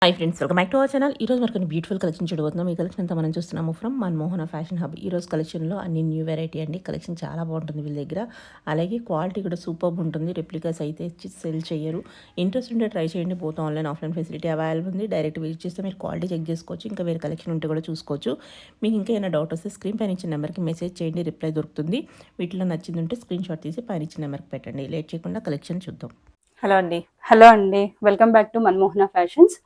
Hi friends, welcome back to our channel. ఈరోజు మనకు beautiful collection చూడబోతున్నాం. ఈ కలెక్షన్ అంతా మనం చూస్తున్నాము ఫ్రమ్ మన్మోహన ఫ్యాషన్ హబ్. ఈరోజు కలెక్షన్లో అన్ని న్యూ వెరైటీ అండి. కలెక్షన్ చాలా బాగుంటుంది వీళ్ళ దగ్గర. అలాగే క్వాలిటీ కూడా సూపర్ ఉంటుంది. రెప్లికాస్ అయితే సెల్ చేయరు. ఇంట్రెస్ట్ ఉంటే ట్రై చేయండి. Both online offline facility available ఉంది. డైరెక్ట్ విజిట్ చేస్తే మీరు క్వాలిటీ చెక్ చేసుకోవచ్చు. ఇంకా వేరే కలెక్షన్ ఉంటే కూడా చూసుకోవచ్చు. మీకు ఇంకా ఏమైనా డౌట్ వస్తే స్క్రీన్ పైన ఇచ్చిన నెంబర్కి మెసేజ్ చేయండి, రిప్లై దొరుకుతుంది. వీటిలో నచ్చింది ఉంటే స్క్రీన్ షాట్ తీసి పైన ఇచ్చిన నెంబర్కి పెట్టండి. లేట్ చేయకుండా కలెక్షన్ చూద్దాం. హలో అండి, welcome back to Manmohana Fashions.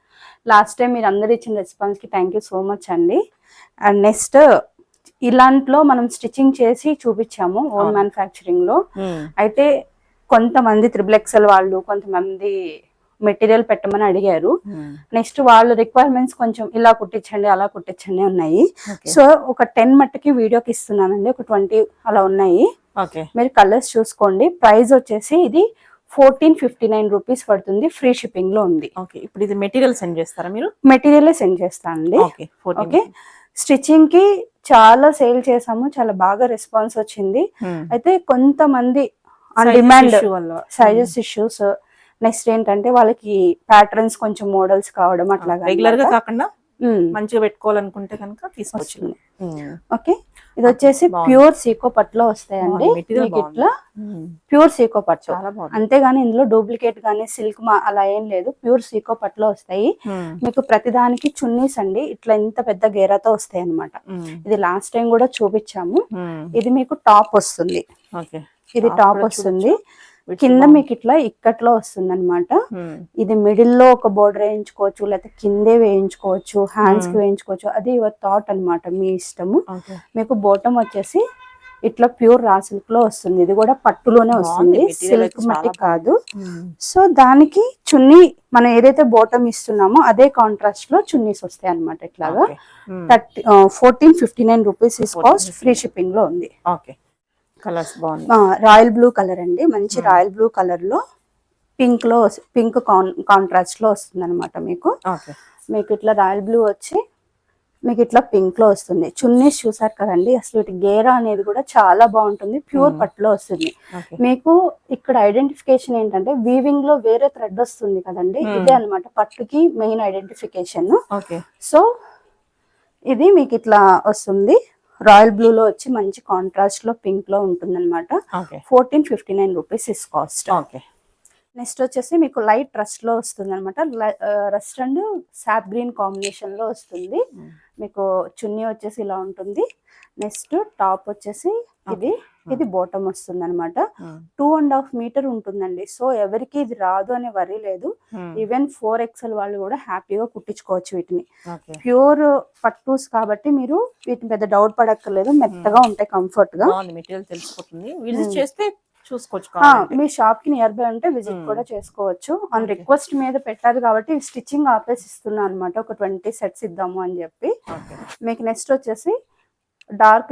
Last time మీరు అందరు ఇచ్చిన రెస్పాన్స్కి థ్యాంక్ యూ సో మచ్ అండి. అండ్ నెక్స్ట్ ఇలాంట్లో మనం స్టిచ్చింగ్ చేసి చూపించాము ఓన్ మ్యానుఫ్యాక్చరింగ్లో. అయితే కొంతమంది XXL వాళ్ళు కొంతమంది మెటీరియల్ పెట్టమని అడిగారు. నెక్స్ట్ వాళ్ళ రిక్వైర్మెంట్స్ కొంచెం ఇలా కుట్టించండి అలా కుట్టించండి ఉన్నాయి. సో ఒక 10 మట్టుకి వీడియోకి ఇస్తున్నానండి. ఒక 20 అలా ఉన్నాయి. మీరు కలర్స్ చూసుకోండి. ప్రైస్ వచ్చేసి ఇది 1459 రూపీస్ పడుతుంది. ఫ్రీ షిప్పింగ్ లో ఉంది. ఇప్పుడు ఇది మెటీరియల్ సెండ్ చేస్తారా మీరు? మెటీరియల్ సెండ్ చేస్తానండి. ఓకే, స్టిచ్చింగ్ కి చాలా సేల్ చేసాము, చాలా బాగా రెస్పాన్స్ వచ్చింది. అయితే కొంతమంది డిమాండ్ సైజెస్ ఇష్యూస్, నెక్స్ట్ ఏంటంటే వాళ్ళకి ప్యాటర్న్స్ కొంచెం మోడల్స్ కావడం అట్లాగా రెగ్యులర్ గా కాకుండా మంచిగా పెట్టుకోవాలనుకుంటే కనుక తీసుకొచ్చింది. ఓకే, ఇది వచ్చేసి ప్యూర్ సీకో పట్టులో వస్తాయండి. ఇట్లా ప్యూర్ సీకో పట్టు, అంతేగాని ఇందులో డూప్లికేట్ గానీ సిల్క్ అలా ఏం లేదు. ప్యూర్ సీకో పట్టులో వస్తాయి. మీకు ప్రతిదానికి చున్నీస్ అండి ఇట్లా ఇంత పెద్ద గేరాతో వస్తాయి అన్నమాట. ఇది లాస్ట్ టైం కూడా చూపించాము. ఇది మీకు టాప్ వస్తుంది. ఇది టాప్ వస్తుంది. కింద మీకు ఇట్లా ఇక్కట్లో వస్తుంది అనమాట. ఇది మిడిల్ లో ఒక బోర్డర్ వేయించుకోవచ్చు, లేకపోతే కిందే వేయించుకోవచ్చు, హ్యాండ్స్ కి వేయించుకోవచ్చు. అది యువర్ థాట్ అనమాట, మీ ఇష్టము. మీకు బోటం వచ్చేసి ఇట్లా ప్యూర్ రా సిల్క్ లో వస్తుంది. ఇది కూడా పట్టులోనే వస్తుంది, సిల్క్ మట్టి కాదు. సో దానికి చున్నీ మనం ఏదైతే బోటం ఇస్తున్నామో అదే కాంట్రాస్ట్ లో చున్నీస్ వస్తాయి అనమాట. ఇట్లాగా 1459 rupees is cost. Free shipping లో ఉంది. కలర్స్ బాగుంది. రాయల్ బ్లూ కలర్ అండి, మంచి రాయల్ బ్లూ కలర్ లో పింక్ కాంట్రాస్ట్ లో వస్తుంది అనమాట. మీకు ఇట్లా రాయల్ బ్లూ వచ్చి మీకు ఇట్లా పింక్ లో వస్తుంది. చున్నీస్ చూసారు కదండి, అసలు ఇటు గేరా అనేది కూడా చాలా బాగుంటుంది. ప్యూర్ పట్టులో వస్తుంది. మీకు ఇక్కడ ఐడెంటిఫికేషన్ ఏంటంటే వీవింగ్ లో వేరే థ్రెడ్ వస్తుంది కదండి, ఇదే అనమాట పట్టుకి మెయిన్ ఐడెంటిఫికేషన్. సో ఇది మీకు ఇట్లా వస్తుంది. రాయల్ బ్లూ లో వచ్చి మంచి కాంట్రాస్ట్ లో పింక్ లో ఉంటుంది అనమాట. 1459 రూపీస్ ఇస్ కాస్ట్. నెక్స్ట్ వచ్చేసి మీకు లైట్ రస్ట్ లో వస్తుంది అనమాట. Rust and sap green combination లో వస్తుంది. మీకు చున్నీ వచ్చేసి ఇలా ఉంటుంది. నెక్స్ట్ టాప్ వచ్చేసి ఇది బాటమ్ వస్తుంది అనమాట. 2.5 మీటర్ ఉంటుందండి. సో ఎవరికి ఇది రాదు అనే వరీ లేదు. ఈవెన్ 4XL వాళ్ళు కూడా హ్యాపీగా కుట్టించుకోవచ్చు వీటిని. ప్యూర్ పట్టూస్ కాబట్టి మీరు వీటిని పెద్ద డౌట్ పడక్కర్లేదు. మెత్తగా ఉంటాయి, కంఫర్ట్ గా. మెటీరియల్ తెలిసిపోతుంది. విజిట్ చేస్తే చూసుకోవచ్చు. మీ షాప్ కి నియర్ బై ఉంటే విజిట్ కూడా చేసుకోవచ్చు. ఆన్ రిక్వెస్ట్ మీద పెట్టారు కాబట్టి స్టిచ్చింగ్ ఆపేసి ఇస్తున్నా అనమాట. ఒక 20 సెట్స్ ఇద్దాము అని చెప్పి. మీకు నెక్స్ట్ వచ్చేసి డార్క్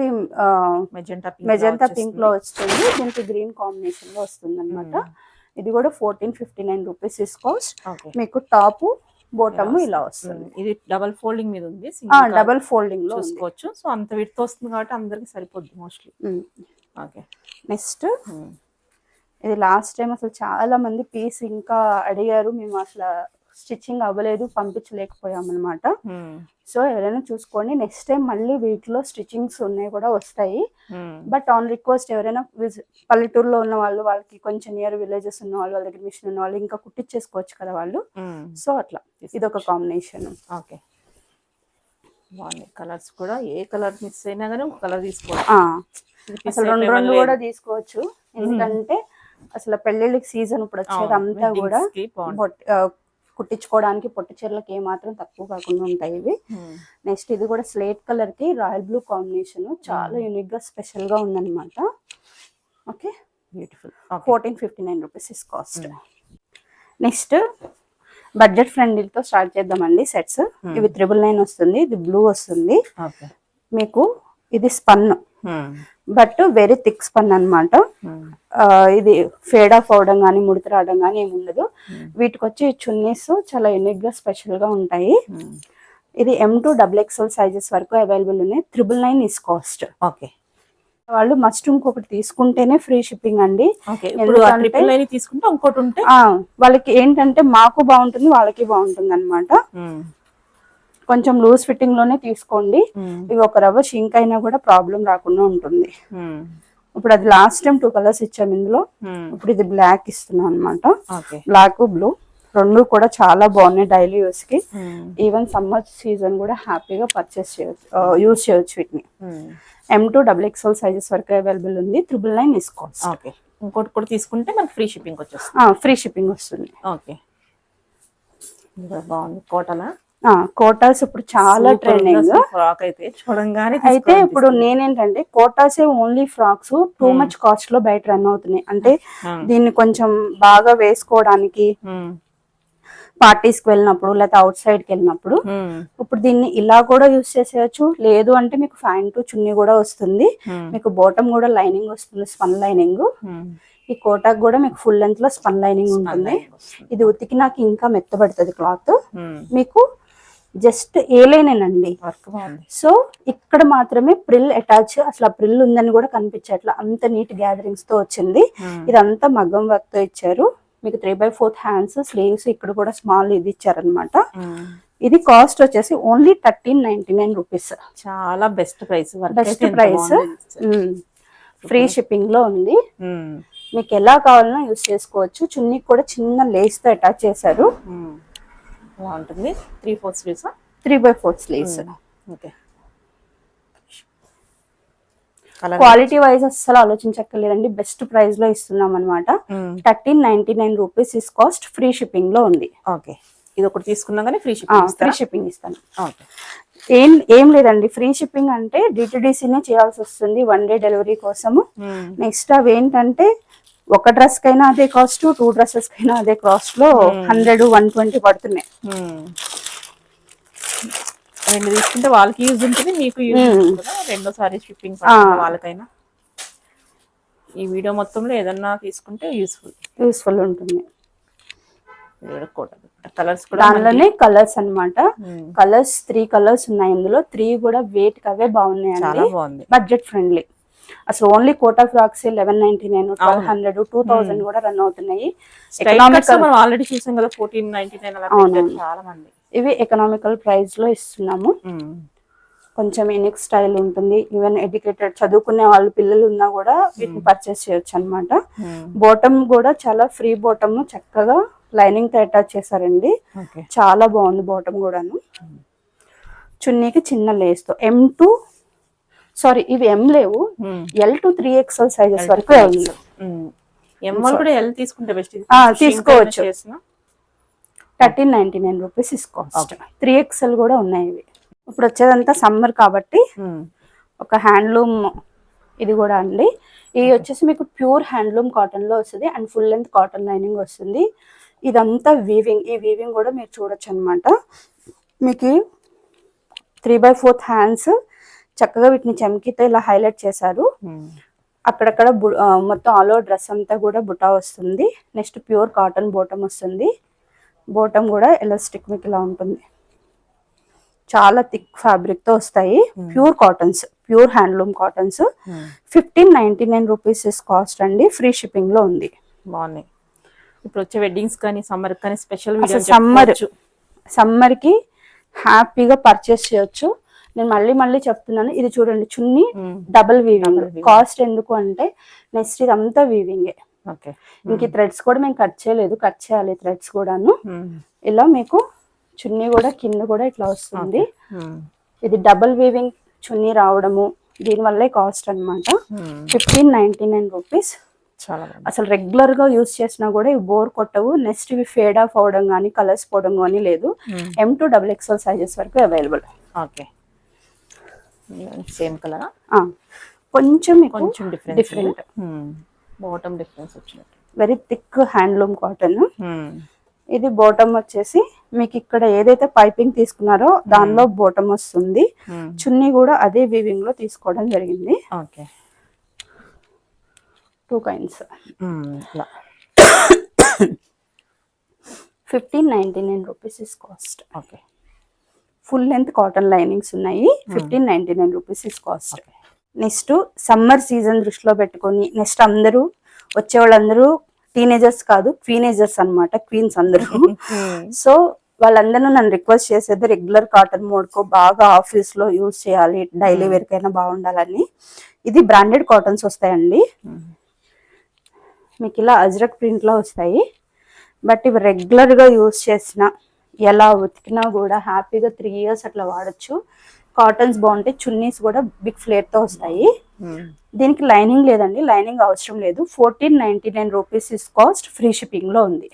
మెజెంటా పింక్ లో వస్తుంది. దీనికి గ్రీన్ కాంబినేషన్ లో వస్తుంది అనమాట. ఇది కూడా 1459 రూపీస్ ఇస్ కాస్ట్. మీకు టాప్ బోటమ్ ఇలా వస్తుంది. ఇది డబల్ ఫోల్డింగ్ మీద ఉంది. డబల్ ఫోల్డింగ్ లో చూసుకోవచ్చు. సో అంత విడ్త్ వస్తుంది కాబట్టి అందరికి సరిపోద్ది మోస్ట్లీ. నెక్స్ట్ ఇది లాస్ట్ టైం అసలు చాలా మంది పీస్ ఇంకా అడిగారు. మేము అసలు స్టిచ్చింగ్ అవ్వలేదు, పంపించలేకపోయాం అనమాట. సో ఎవరైనా చూసుకోండి. నెక్స్ట్ టైం మళ్ళీ వీటిలో స్టిచ్చింగ్స్ ఉన్నాయి కూడా వస్తాయి. బట్ ఆన్ రిక్వెస్ట్ ఎవరైనా పల్లెటూరులో ఉన్న వాళ్ళు, వాళ్ళకి కొంచెం నియర్ విలేజెస్ ఉన్న వాళ్ళు, వాళ్ళ దగ్గర మిషన్ ఉన్న వాళ్ళు ఇంకా కుట్టించేసుకోవచ్చు కదా వాళ్ళు. సో అట్లా ఇది ఒక కాంబినేషన్. బాగుంది. కలర్స్ కూడా ఏ కలర్ మిస్ అయినా కానీ ఒక కలర్ తీసుకోవచ్చు. అసలు రెండు కూడా తీసుకోవచ్చు. ఎందుకంటే అసలు పెళ్లిళ్ళకి సీజన్ ఇప్పుడు వచ్చేది అంతా కూడా కుట్టించుకోవడానికి పొట్టి చీరలకు ఏమాత్రం తక్కువ కాకుండా ఉంటాయి ఇవి. నెక్స్ట్ ఇది కూడా స్లేట్ కలర్ కి రాయల్ బ్లూ కాంబినేషన్, చాలా యూనిక్ గా స్పెషల్ గా ఉందన్నమాట. Okay, beautiful. 1459 rupees is cost. Next budget ఫ్రెండ్లీతో స్టార్ట్ చేద్దామండి సెట్స్. ఇవి 999 వస్తుంది. ఇది బ్లూ వస్తుంది. మీకు ఇది spun, but very thick spun అనమాట. ఇది ఫేడ్ ఆఫ్ అవడం కానీ ముడత రావడం కానీ ఏమి ఉండదు. వీటికి వచ్చి చున్నీస్ చాలా యూనిక్ గా స్పెషల్ గా ఉంటాయి. ఇది M to XXL సైజెస్ వరకు అవైలబుల్ ఉన్నాయి. 999 ఇస్ కాస్ట్. వాళ్ళు మస్ట్ ఇంకొకటి తీసుకుంటేనే ఫ్రీ షిప్పింగ్ అండి. తీసుకుంటే ఇంకోటి ఉంటే వాళ్ళకి ఏంటంటే మాకు బాగుంటుంది, వాళ్ళకి బాగుంటుంది అనమాట. కొంచెం లూజ్ ఫిట్టింగ్ లోనే తీసుకోండి. ఇవి ఒక రవ్వ షింక్ అయినా కూడా ప్రాబ్లం రాకుండా ఉంటుంది. ఇప్పుడు అది లాస్ట్ టైం 2 కలర్స్ ఇచ్చాము ఇందులో. ఇప్పుడు ఇది బ్లాక్ ఇస్తున్నాం అనమాట. బ్లాక్ బ్లూ రెండు కూడా చాలా బాగున్నాయి డైలీ యూస్ కి. ఈవెన్ సమ్మర్ సీజన్ కూడా హ్యాపీగా పర్చేస్ చేయొచ్చు, యూస్ చేయొచ్చు వీటిని. M2 XXL సైజెస్ వరకు అవైలబుల్ ఉంది. 999 తీసుకోవచ్చు. ఇంకోటి కూడా తీసుకుంటే మనకి ఫ్రీ షిప్పింగ్ వచ్చేస్తుంది. ఫ్రీ షిప్పింగ్ వస్తుంది. ఓకే, బాగుంది. కోటలా కోటాస్ ఇప్పుడు చాలా ట్రెండింగ్. ఫ్రాక్ అయితే చూడంగానే అయితే ఇప్పుడు నేనేంటంటే కోటాసే only frocks too much cost లో బయట రన్ అవుతున్నాయి. అంటే దీన్ని కొంచెం బాగా వేసుకోవడానికి పార్టీస్ కి వెళ్ళినప్పుడు లేదా అవుట్ సైడ్ కి వెళ్ళినప్పుడు ఇప్పుడు దీన్ని ఇలా కూడా యూస్ చేసేయచ్చు. లేదు అంటే మీకు ప్యాంటు చున్నీ కూడా వస్తుంది. మీకు బాటమ్ కూడా లైనింగ్ వస్తుంది, స్పన్ లైనింగ్. ఈ కోటాకు కూడా మీకు ఫుల్ లెంత్ లో స్పన్ లైనింగ్ ఉంటుంది. ఇది ఉతికి నాకు ఇంకా మెత్తబడుతుంది క్లాత్. మీకు జస్ట్ ఏలేనేనండి. సో ఇక్కడ మాత్రమే ప్రిల్ అటాచ్, అసలు ఆ ప్రిల్ ఉందని కూడా కనిపించట్లా, అంత నీట్ గ్యాదరింగ్స్ తో వచ్చింది. ఇదంతా మగ్గం వర్క్ తో ఇచ్చారు. మీకు 3/4 హ్యాండ్స్, స్లీవ్స్ ఇక్కడ కూడా స్మాల్ ఇది ఇచ్చారనమాట. ఇది కాస్ట్ వచ్చేసి ఓన్లీ 1399 రూపీస్. చాలా బెస్ట్ ప్రైస్. ఫ్రీ షిప్పింగ్ లో ఉంది. మీకు ఎలా కావాలన్నా యూస్ చేసుకోవచ్చు. చున్నీ కూడా చిన్న లేస్ తో అటాచ్ చేశారు. బాగుంటుంది. 3/4 sleeves. 3/4 sleeves. Okay, quality wise అస్సలు ఆలోచించక్కర్లేదండి. బెస్ట్ ప్రైస్ లో ఇస్తున్నాం అనమాట. 1399 rupees is cost. Free shipping లో ఉంది. ఓకే, ఇది ఒకటి తీసుకున్నా కానీ ఫ్రీ షిప్పింగ్ ఇస్తాను. ఏం లేదండి, ఫ్రీ షిప్పింగ్ అంటే డిటిడిసినే చేయాల్సి వస్తుంది 1 డే డెలివరీ కోసము. నెక్స్ట్ అవి ఏంటంటే ఒక డ్రెస్ కైనా అదే కాస్ట్, 2 డ్రెస్సెస్ కైనా అదే కాస్ట్ లో 100, 120 పడుతున్నాయి. రెండు తీసుకుంటే వాళ్ళకి యూజ్ ఉంటుంది, మీకు యూజ్ ఉంటుంది. రెండోసారి షిప్పింగ్ వాళ్ళకైనా ఈ వీడియో మొత్తంలో ఏదన్నా తీసుకుంటే యూస్ఫుల్ ఉంటుంది. కలర్స్ కూడా దానిలోనే కలర్స్ అన్నమాట. కలర్స్ 3 కలర్స్ ఉన్నాయి ఇందులో. 3 కూడా వెయిట్ అవే బాగున్నాయి, బడ్జెట్ ఫ్రెండ్లీ. అసలు ఓన్లీ కోటా ఫ్రాక్స్ 1199, 1200, 2000 కూడా రన్ అవుతున్నాయి. ఆల్రెడీ చూసాం కదా 1499. చాలా మంది ఇవి ఎకనామికల్ ప్రైస్ లో ఇస్తున్నాము. కొంచెం యూనిక్ స్టైల్ ఉంటుంది. ఈవెన్ ఎడ్యుకేటెడ్ చదువుకునే వాళ్ళు పిల్లలు ఉన్నా కూడా వీటిని పర్చేస్ చేయొచ్చు అనమాట. బాటమ్ కూడా చాలా ఫ్రీ బాటమ్, చక్కగా లైనింగ్ తో అటాచ్ చేశారండి. చాలా బాగుంది బాటమ్ కూడాను. చున్నీకి చిన్న లేస్ తో ఇవి M లేవు, L to 3XL సైజెస్ వరకు తీసుకోవచ్చు. 1399 రూపీస్ ఇస్ కాస్ట్. 3XL కూడా ఉన్నాయి ఇవి. ఇప్పుడు వచ్చేదంతా సమ్మర్ కాబట్టి ఒక హ్యాండ్లూమ్ ఇది కూడా అండి. ఇది వచ్చేసి మీకు ప్యూర్ హ్యాండ్లూమ్ కాటన్ లో వస్తుంది and full length cotton lining వస్తుంది. ఇదంతా వీవింగ్. ఈ వీవింగ్ కూడా మీరు చూడొచ్చు అనమాట. మీకు 3/4 హ్యాండ్స్ చక్కగా వీటిని చమ్కీతో ఇలా హైలైట్ చేశారు. అక్కడక్కడ మొత్తం ఆల్ ఓవర్ డ్రెస్ అంతా కూడా బుటా వస్తుంది. నెక్స్ట్ ప్యూర్ కాటన్ బాటమ్ వస్తుంది. బాటమ్ కూడా ఎలాస్టిక్ మీకు ఇలా ఉంటుంది. చాలా థిక్ ఫ్యాబ్రిక్ తో వస్తాయి. Pure cottons, pure handloom cottons. 1599 rupees is cost అండి. ఫ్రీ షిప్పింగ్ లో ఉంది. బాగున్నాయి. ఇప్పుడు వచ్చే వెడ్డింగ్స్ కానీ సమ్మర్ కానీ స్పెషల్ సమ్మర్ కి హ్యాపీగా పర్చేస్ చేయొచ్చు. నేను మళ్ళీ చెప్తున్నాను, ఇది చూడండి చున్నీ డబుల్ వీవింగ్. కాస్ట్ ఎందుకు అంటే నెక్స్ట్ ఇదంతా వీవింగే. ఇంక థ్రెడ్స్ కూడా మేము కట్ చేయలేదు, కట్ చేయాలి థ్రెడ్స్ కూడాను. ఇలా మీకు చున్నీ కూడా కింద కూడా ఇట్లా వస్తుంది. ఇది డబుల్ వీవింగ్ చున్నీ రావడము దీనివల్లే కాస్ట్ అనమాట. 1599 రూపీస్. అసలు రెగ్యులర్ గా యూస్ చేసినా కూడా ఇవి బోర్ కొట్టవు. నెక్స్ట్ ఇవి ఫేడ్ ఆఫ్ అవడం కానీ కలర్స్ పోవడం కానీ లేదు. M2 XXL సైజెస్ వరకు అవైలబుల్. సేమ్ కలర్, కొంచెం డిఫరెంట్ బాటమ్ డిఫరెన్స్ వచ్చినట్టు. Very thick handloom cotton. ఇది బాటమ్ వచ్చేసి మీకు ఇక్కడ ఏదైతే పైపింగ్ తీసుకున్నారో దానిలో బాటమ్ వస్తుంది. చున్నీ కూడా అదే వీవింగ్ లో తీసుకోవడం జరిగింది. 2 kinds. 1599 rupees is cost. Full length cotton linings ఉన్నాయి. 1599 rupees is cost. Next summer season దృష్టిలో పెట్టుకొని నెక్స్ట్ అందరూ వచ్చే వాళ్ళందరూ టీనేజర్స్ కాదు క్వీనేజర్స్ అన్నమాట, క్వీన్స్ అందరూ. సో వాళ్ళందరూ నన్ను రిక్వెస్ట్ చేసేది రెగ్యులర్ కాటన్ మోడ్కో బాగా ఆఫీస్ లో యూజ్ చేయాలి, డైలీ వేర్ కైనా బాగుండాలని. ఇది బ్రాండెడ్ కాటన్స్ వస్తాయండి, మీకు ఇలా అజ్రక్ ప్రింట్ లో వస్తాయి. బట్ ఇవి రెగ్యులర్ గా యూజ్ చేసిన ఎలా ఉతికినా కూడా హ్యాపీగా 3 years అట్లా వాడచ్చు. కాటన్స్ బాగుంటాయి, చున్నీస్ కూడా బిగ్ ఫ్లేర్ తో వస్తాయి. దీనికి లైనింగ్ లేదండి, లైనింగ్ అవసరం లేదు. 1499 rupees is cost, free shipping లో ఉంది.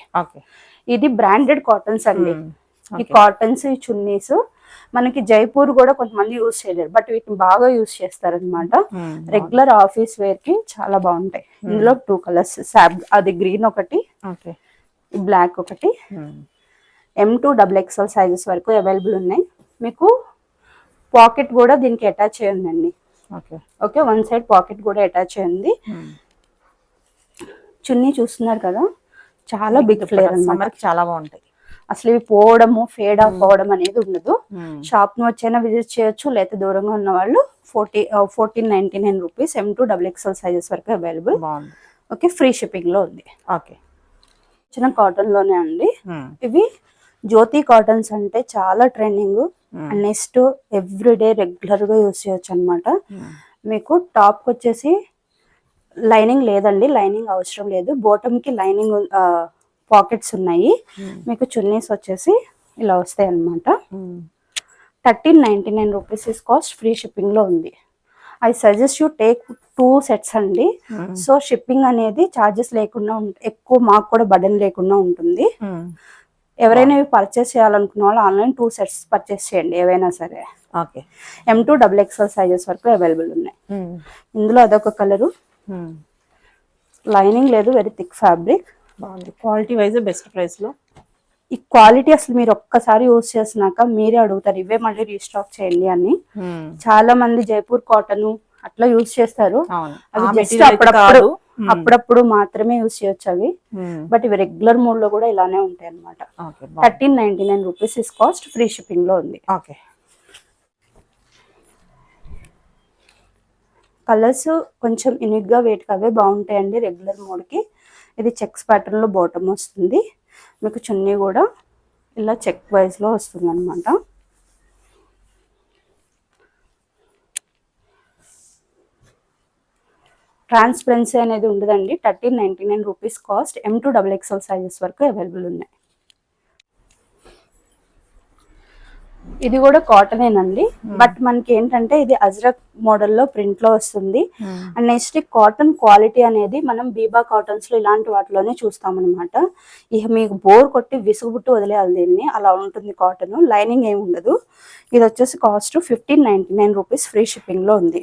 ఇది బ్రాండెడ్ కాటన్స్ అండి. ఈ కాటన్స్, ఈ చున్నీస్ మనకి జైపూర్ కూడా కొంతమంది యూజ్ చేయలేరు, బట్ వీటిని బాగా యూజ్ చేస్తారనమాట. రెగ్యులర్ ఆఫీస్ వేర్ కి చాలా బాగుంటాయి. ఇందులో 2 కలర్స్, అది గ్రీన్ ఒకటి, బ్లాక్ ఒకటి. M2 XXL సైజెస్ వరకు అవైలబుల్ ఉన్నాయి. మీకు పాకెట్ కూడా దీనికి అటాచ్ అయ్యిందండి. ఓకే, 1 సైడ్ పాకెట్ కూడా అటాచ్ అయ్యింది. చున్నీ చూస్తున్నారు కదా, చాలా బిగ్ ఫ్లేర్ అన్నమాట, చాలా బాగుంటాయి. అసలు ఇవి పోవడము ఫేడ్ ఆఫ్ అవ్వడం అనేది ఉండదు. షాప్ ను వచ్చైనా విజిట్ చేయొచ్చు, లేకపోతే దూరంగా ఉన్న వాళ్ళు 1499 రూపీస్. M2 XXL సైజెస్ వరకు అవైలబుల్. ఓకే, ఫ్రీ షిప్పింగ్ లో ఉంది. ఓకే, చిన్న కాటన్ లోనే అండి. ఇవి జ్యోతి కాటన్స్ అంటే చాలా ట్రెండింగ్. నెక్స్ట్ ఎవ్రీడే రెగ్యులర్ గా యూస్ చేయొచ్చు అనమాట. మీకు టాప్ వచ్చేసి లైనింగ్ లేదండి, లైనింగ్ అవసరం లేదు. బాటమ్ కి లైనింగ్ పాకెట్స్ ఉన్నాయి. మీకు చున్నీస్ వచ్చేసి ఇలా వస్తాయి అనమాట. 1399 rupees is cost, free shipping లో ఉంది. I suggest you take 2 sets అండి. సో షిప్పింగ్ అనేది చార్జెస్ లేకుండా ఎక్కువ మాకు కూడా బర్డెన్ లేకుండా ఉంటుంది. ఎవరైనా ఇవి పర్చేస్ చేయాలనుకున్న వాళ్ళు ఆన్లైన్ 2 sets పర్చేస్ చేయండి ఏవైనా సరే. ఓకే, M2 XXL సైజెస్ వరకు అవైలబుల్ ఉన్నాయి. ఇందులో అదొక కలరు, లైనింగ్ లేదు, వెరీ థిక్ ఫ్యాబ్రిక్, బాగుంది. క్వాలిటీ వైజ్ బెస్ట్ ప్రైస్ లో. ఈ క్వాలిటీ అసలు మీరు ఒక్కసారి యూజ్ చేసినాక మీరే అడుగుతారు ఇవే మళ్ళీ రీస్టాక్ చేయండి అని. చాలా మంది జైపూర్ కాటన్ అట్లా యూజ్ చేస్తారు, అవి జస్ట్ అప్పుడప్పుడు మాత్రమే యూజ్ చేయొచ్చు అవి. బట్ ఇవి రెగ్యులర్ మోడ్ లో కూడా ఇలానే ఉంటాయి అనమాట. 1399 rupees is cost, free shipping లో ఉంది. ఓకే, కలర్స్ కొంచెం యూనిక్ గా వేటికి అవే బాగుంటాయండి రెగ్యులర్ మోడ్ కి. ఇది చెక్స్ ప్యాటర్న్ లో బాటమ్ వస్తుంది. మీకు చున్నీ కూడా ఇలా చెక్ వైజ్ లో వస్తుంది అనమాట. ట్రాన్స్పరెన్సీ అనేది ఉండదండి. 1399 rupees cost. M2 XXL sizes వరకు అవైలబుల్ ఉన్నాయి. ఇది కూడా కాటనేనండి, బట్ మనకి ఏంటంటే ఇది అజ్రక్ మోడల్లో ప్రింట్ లో వస్తుంది. అండ్ నెక్స్ట్ కాటన్ క్వాలిటీ అనేది మనం బీబా కాటన్స్ లో ఇలాంటి వాటిలోనే చూస్తాం అనమాట. ఇక మీకు బోర్ కొట్టి విసుగుబుట్టు వదిలేయాలి దీన్ని, అలా ఉంటుంది కాటన్. లైనింగ్ ఏమి ఉండదు. ఇది వచ్చేసి కాస్ట్ 1599 రూపీస్, ఫ్రీ షిప్పింగ్ లో ఉంది.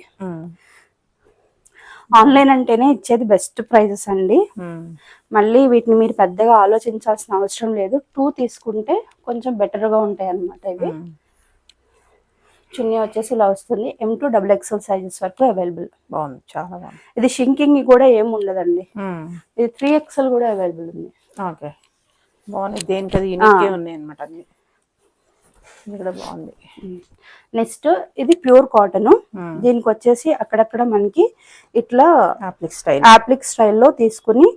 ఆన్లైన్ అంటేనే ఇచ్చేది బెస్ట్ ప్రైజెస్ అండి. మళ్ళీ వీటిని మీరు పెద్దగా ఆలోచించాల్సిన అవసరం లేదు. 2 తీసుకుంటే కొంచెం బెటర్ గా ఉంటాయి అన్నమాట. ఇవి చున్నీ వచ్చేసి ఇలా వస్తుంది. M2 XXL సైజెస్ వరకు అవైలబుల్. బాగుంది, చాలా బాగుంది. ఇది షింకింగ్ కూడా ఏమి ఉండదండి. ఇది 3XL కూడా అవైలబుల్ ఉంది. ఓకే, బాగుంది. దేనికి యూనిక్ ఉన్నాయి అన్నమాట అన్ని. ఇక్కడ బాగుంది. నెక్స్ట్ ఇది ప్యూర్ కాటన్. దీనికి వచ్చేసి అక్కడక్కడ మనకి ఇట్లా ఆప్లిక్ స్టైల్లో తీసుకుని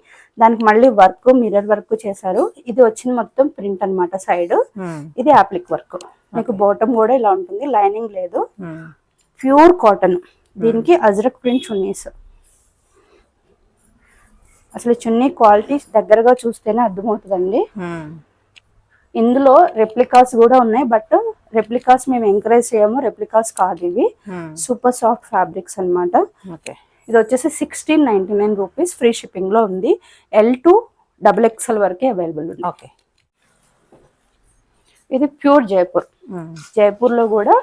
దానికి మళ్ళీ వర్క్, మిర్రర్ వర్క్ చేశారు. ఇది వచ్చిన మొత్తం ప్రింట్ అన్నమాట సైడ్. ఇది ఆప్లిక్ వర్క్. మీకు బాటమ్ కూడా ఇలా ఉంటుంది, లైనింగ్ లేదు, ప్యూర్ కాటన్. దీనికి అజ్రక్ ప్రింట్ చున్నీస్. అసలు చున్నీ క్వాలిటీ దగ్గరగా చూస్తేనే అర్థమవుతుందండి. ఇందులో రెప్లికాస్ కూడా ఉన్నాయి, బట్ రెప్లికాస్ మేము ఎంకరేజ్ చేయము, రెప్లికాస్ కాదు ఇవి. సూపర్ సాఫ్ట్ ఫ్యాబ్రిక్స్ అన్నమాట. ఇది వచ్చేసి 1699 రూపీస్, ఫ్రీ షిప్పింగ్ లో ఉంది. L2 XXL వరకే అవైలబుల్ ఉంది. ఓకే, ఇది ప్యూర్ జైపూర్. జైపూర్ లో కూడా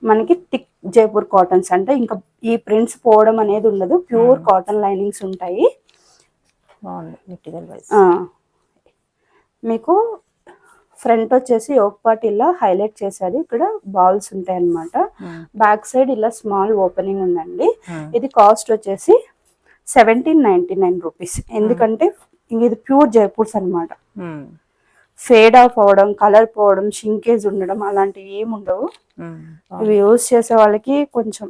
మనకి థిక్ జైపూర్ కాటన్స్ అంటే ఇంకా ఈ ప్రింట్స్ పోవడం అనేది ఉండదు. ప్యూర్ కాటన్ లైనింగ్స్ ఉంటాయి. మీకు ఫ్రంట్ వచ్చేసి యోక్ పార్ట్ ఇలా హైలైట్ చేశారు. ఇక్కడ బాల్స్ ఉంటాయి అన్నమాట. బ్యాక్ సైడ్ ఇలా స్మాల్ ఓపెనింగ్ ఉందండి. ఇది కాస్ట్ వచ్చేసి 1799 రూపీస్. ఎందుకంటే ఇది ప్యూర్ జైపూర్స్ అన్నమాట. ఫేడ్ ఆఫ్ అవడం, కలర్ పోవడం, షింకేజ్ ఉండడం అలాంటివి ఏమి ఉండవు. ఇవి యూజ్ చేసే వాళ్ళకి కొంచెం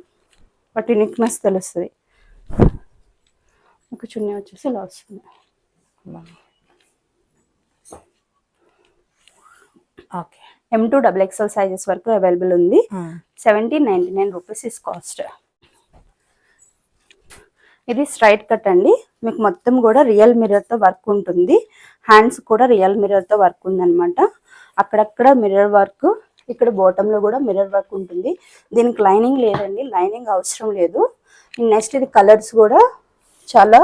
వాటి యూనిక్నెస్ తెలుస్తుంది. మీకు చున్నీ వచ్చేసి ఇలా వస్తుంది. ఓకే, M2XXL సైజెస్ వరకు అవైలబుల్ ఉంది. 1799 రూపీస్ ఇస్ కాస్ట్. ఇది స్ట్రైట్ కట్ అండి. మీకు మొత్తం కూడా రియల్ మిర్రర్తో వర్క్ ఉంటుంది. హ్యాండ్స్ కూడా రియల్ మిర్రర్తో వర్క్ ఉందన్నమాట. అక్కడక్కడ మిర్రర్ వర్క్, ఇక్కడ బాటంలో కూడా మిర్రర్ వర్క్ ఉంటుంది. దీనికి లైనింగ్ లేదండి, లైనింగ్ అవసరం లేదు. నెక్స్ట్ ఇది కలర్స్ కూడా చాలా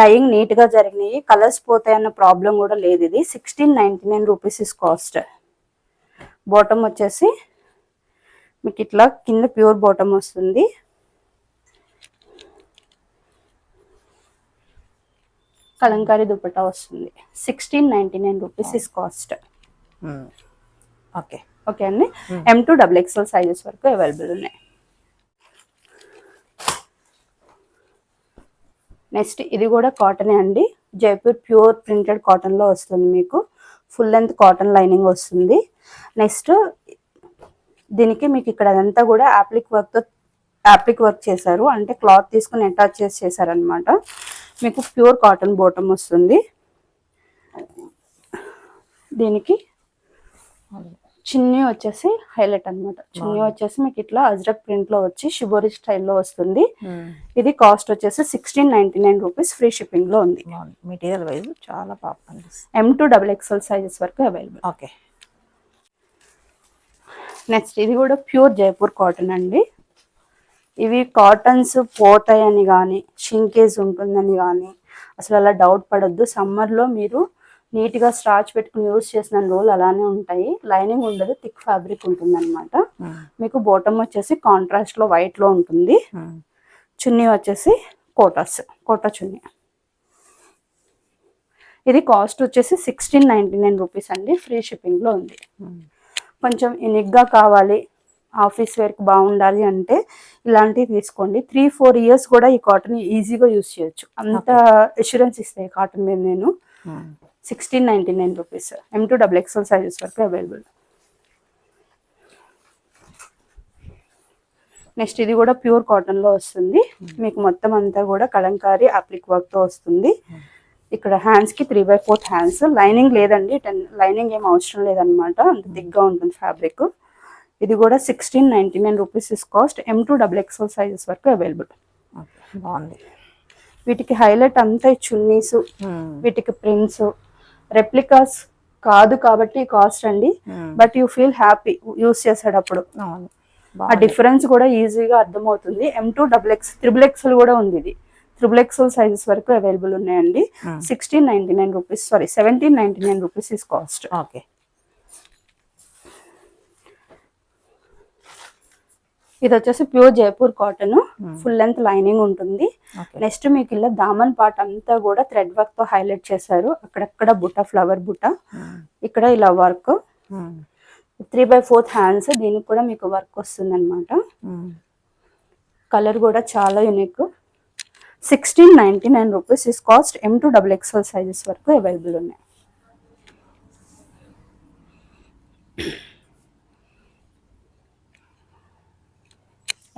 డైయింగ్ నీట్గా జరిగినాయి, కలర్స్ పోతాయన్న ప్రాబ్లం కూడా లేదు. ఇది 1699 రూపీస్ ఇస్ కాస్ట్. బాటమ్ వచ్చేసి మీకు ఇట్లా కింద ప్యూర్ బాటమ్ వస్తుంది. కలంకారీ దుపట్టా వస్తుంది. 1699 rupees is cost. Okay okay అండి. M2XXL సైజెస్ వరకు అవైలబుల్ ఉన్నాయి. నెక్స్ట్ ఇది కూడా కాటనే అండి. జైపూర్ ప్యూర్ ప్రింటెడ్ కాటన్లో వస్తుంది. మీకు ఫుల్ లెంత్ కాటన్ లైనింగ్ వస్తుంది. నెక్స్ట్ దీనికి మీకు ఇక్కడ అదంతా కూడా యాప్లిక్ వర్క్ చేశారు, అంటే క్లాత్ తీసుకుని అటాచ్ చేశారనమాట. మీకు ప్యూర్ కాటన్ బాటమ్ వస్తుంది. దీనికి చున్నీ వచ్చేసి హైలైట్ అనమాట. చున్నీ వచ్చేసి మీకు ఇట్లా అజ్రక్ ప్రింట్ లో వచ్చి షిబోరి స్టైల్లో వస్తుంది. ఇది కాస్ట్ వచ్చేసి 1699 రూపీస్, ఫ్రీ షిప్పింగ్ లో ఉంది. మెటీరియల్ వైజ్ చాలా బాగా M2XXL సైజెస్ వరకు అవైలబుల్. ఓకే. నెక్స్ట్ ఇది కూడా ప్యూర్ జైపూర్ కాటన్ అండి. ఇవి కాటన్స్ పోతాయని కానీ షింకేజ్ ఉంటుందని కానీ అసలు అలా డౌట్ పడొద్దు. సమ్మర్లో మీరు నీట్గా స్టార్చ్ పెట్టుకుని యూజ్ చేసిన రోజులు అలానే ఉంటాయి. లైనింగ్ ఉండదు, థిక్ ఫ్యాబ్రిక్ ఉంటుంది అనమాట. మీకు బాటమ్ వచ్చేసి కాంట్రాస్ట్లో వైట్లో ఉంటుంది. చున్నీ వచ్చేసి కోటా చున్నీ. ఇది కాస్ట్ వచ్చేసి 1699 రూపీస్ అండి, ఫ్రీ షిప్పింగ్లో ఉంది. కొంచెం యూనిక్గా కావాలి, ఆఫీస్ వేర్కి బాగుండాలి అంటే ఇలాంటివి తీసుకోండి. 3-4 ఇయర్స్ కూడా ఈ కాటన్ ఈజీగా యూజ్ చేయొచ్చు, అంత అష్యూరెన్స్ ఇస్తాయి కాటన్ మీద. నేను 1699 రూపీస్, M2XXL సైజెస్ వరకు అవైలబుల్. నెక్స్ట్ ఇది కూడా ప్యూర్ కాటన్లో వస్తుంది. మీకు మొత్తం అంతా కూడా కలంకారీ అప్లిక్ వర్క్తో వస్తుంది. ఇక్కడ హ్యాండ్స్కి 3/4 హ్యాండ్స్. లైనింగ్ లేదండి, లైనింగ్ ఏం అవసరం లేదనమాట, అంత దిగ్గా ఉంటుంది ఫ్యాబ్రిక్. ఇది కూడా 1699 rupees is cost. M2XXL sizes వరకు అవైలబుల్. బాగుంది. వీటికి హైలైట్ అంతా చున్నీస్, వీటికి ప్రింట్స్, రెప్లికాస్ కాదు కాబట్టి కాస్ట్ అండి. But you feel happy use చేసేటప్పుడు. ఆ డిఫరెన్స్ కూడా ఈజీగా అర్థమవుతుంది. M2XXL కూడా ఉంది. ఇది XXL సైజెస్ వరకు అవైలబుల్ ఉన్నాయండి. 1699 rupees, sorry 1799 rupees is cost. Okay. ఇది వచ్చేసి pure Jaipur cotton, full length lining ఉంటుంది. నెక్స్ట్ మీకు ఇలా దామన్ పార్ట్ అంతా కూడా థ్రెడ్ వర్క్ తో హైలైట్ చేశారు. అక్కడక్కడ బుట్ట, ఫ్లవర్ బుట్ట, ఇక్కడ ఇలా వర్క్. 3/4 హ్యాండ్స్, దీనికి కూడా మీకు వర్క్ వస్తుంది అనమాట. కలర్ కూడా చాలా unique. 1699 rupees is cost. M2XXL sizes వరకు అవైలబుల్ ఉన్నాయి.